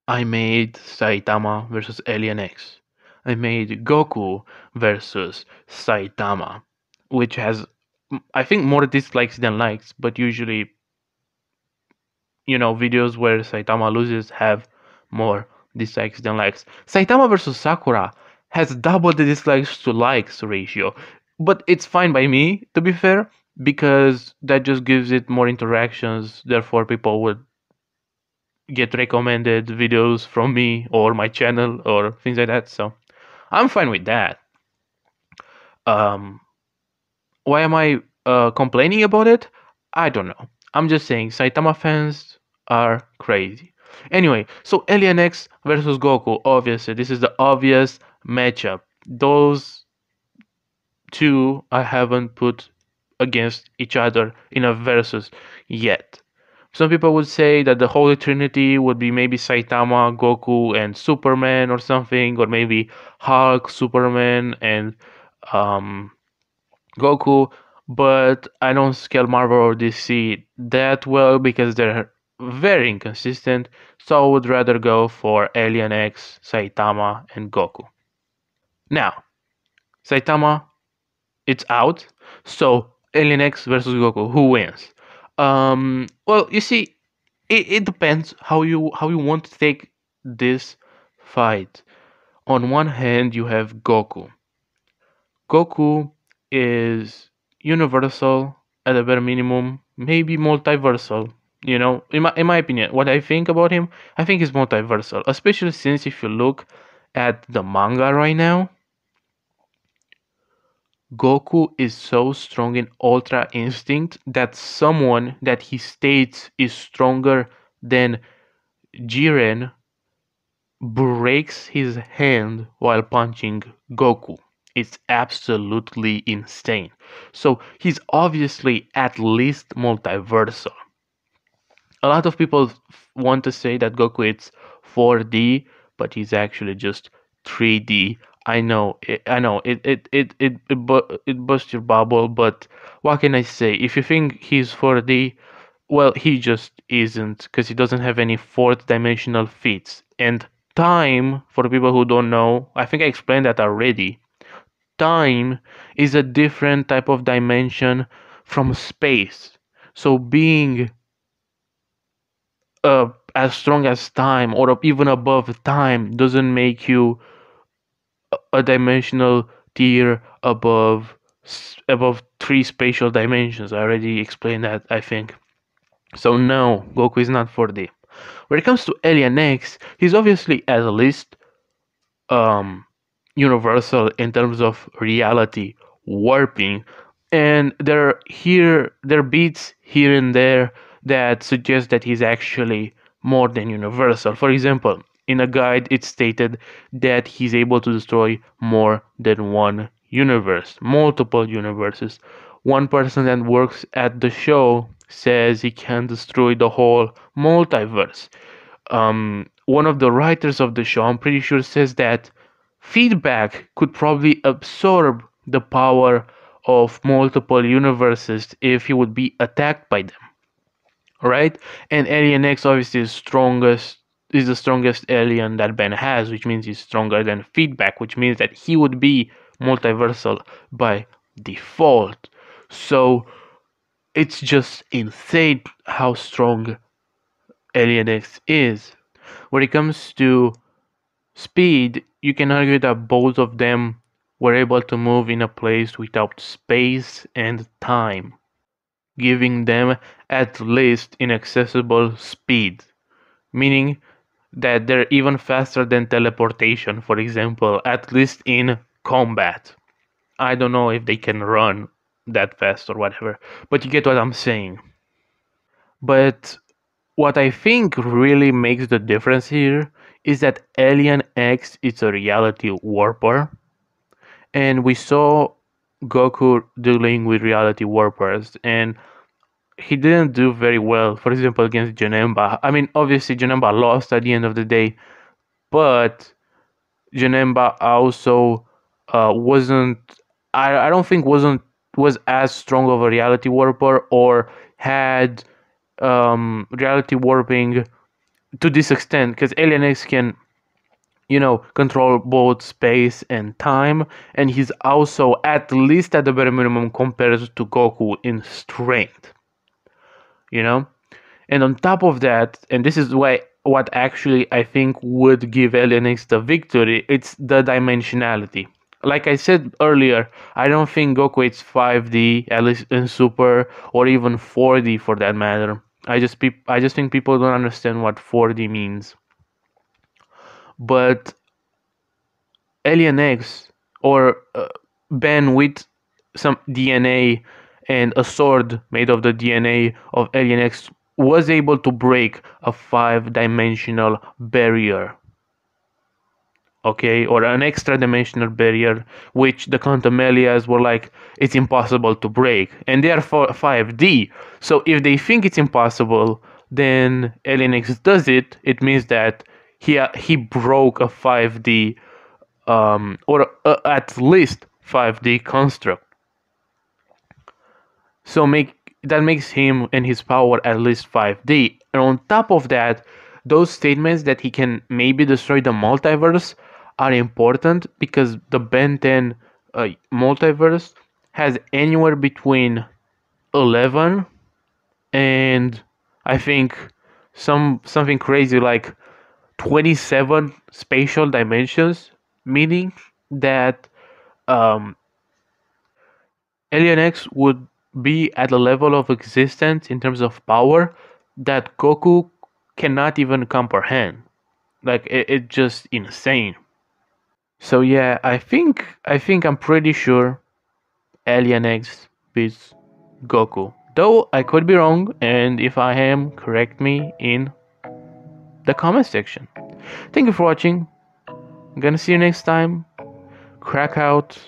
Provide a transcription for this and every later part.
I made Saitama versus Alien X. I made Goku versus Saitama, which has, I think, more dislikes than likes, but usually, videos where Saitama loses have more dislikes than likes. Saitama versus Sakura has double the dislikes to likes ratio, but it's fine by me, to be fair, because that just gives it more interactions, therefore, people would get recommended videos from me or my channel or things like that. So I'm fine with that. Um, why am I complaining about it? I don't know. I'm just saying Saitama fans are crazy. Anyway, so Alien X versus Goku. Obviously, this is the obvious matchup. Those two I haven't put against each other in a versus yet. Some people would say that the Holy Trinity would be maybe Saitama, Goku, and Superman or something, or maybe Hulk, Superman, and um, Goku. But I don't scale Marvel or DC that well because they're very inconsistent. So I would rather go for Alien X, Saitama, and Goku. Now, Saitama, it's out. So Alien X versus Goku, who wins? Well, you see, it depends how you want to take this fight. On one hand, you have Goku. Goku is universal at a bare minimum, maybe multiversal. In my opinion, what I think about him, I think he's multiversal, especially since if you look at the manga right now, Goku is so strong in Ultra Instinct that someone that he states is stronger than Jiren breaks his hand while punching Goku. It's absolutely insane. So he's obviously at least multiversal. A lot of people want to say that Goku is 4D, but he's actually just 3D. I know it busts your bubble, but what can I say? If you think he's 4D, well, he just isn't, because he doesn't have any fourth dimensional feats. And time, for the people who don't know, I think I explained that already. Time is a different type of dimension from space. So being as strong as time or even above time doesn't make you a dimensional tier above three spatial dimensions. I already explained that, I think. So no, Goku is not 4D. When it comes to Alien X, he's obviously at least um, universal in terms of reality warping, and there are beats here and there that suggest that he's actually more than universal. For example, in a guide it stated that he's able to destroy more than one universe, multiple universes. One person that works at the show says he can destroy the whole multiverse. One of the writers of the show, I'm pretty sure, says that feedback could probably absorb the power of multiple universes if he would be attacked by them. Right? And Alien X obviously is the strongest alien that Ben has, which means he's stronger than feedback, which means that he would be multiversal by default. So it's just insane how strong Alien X is. When it comes to speed, you can argue that both of them were able to move in a place without space and time, giving them at least inaccessible speed, meaning that they're even faster than teleportation, for example, at least in combat. I don't know if they can run that fast or whatever, but you get what I'm saying. But what I think really makes the difference here is that Alien X is a reality warper, and we saw Goku dealing with reality warpers, and he didn't do very well. For example, against Janemba. I mean, obviously Janemba lost at the end of the day, but Janemba also wasn't. I don't think was as strong of a reality warper or had reality warping to this extent, because Alien X can, control both space and time, and he's also at least at the bare minimum compared to Goku in strength, you know. And on top of that, and this is why what actually I think would give Alien X the victory, it's the dimensionality. Like I said earlier, I don't think Goku is 5D, at least in Super, or even 4D for that matter. I just think people don't understand what 4D means. But Alien X, or Ben with some DNA and a sword made of the DNA of Alien X, was able to break a 5-dimensional barrier. Okay, or an extra dimensional barrier, which the Quantumelias were like, it's impossible to break, and they are 5D. So if they think it's impossible, then Alien X does it. It means that he broke a 5D, or at least 5D construct. So that makes him and his power at least 5D. And on top of that, those statements that he can maybe destroy the multiverse are important, because the Ben 10 multiverse has anywhere between 11 and I think something crazy like 27 spatial dimensions, meaning that um, Alien X would be at a level of existence in terms of power that Goku cannot even comprehend. Like it's just insane. So yeah, I think I'm pretty sure Alien X beats Goku. Though I could be wrong, and if I am, correct me in the comment section. Thank you for watching. I'm gonna see you next time. Crack out.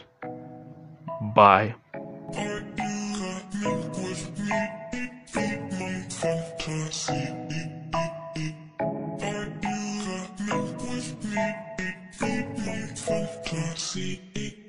Bye. Fantasy.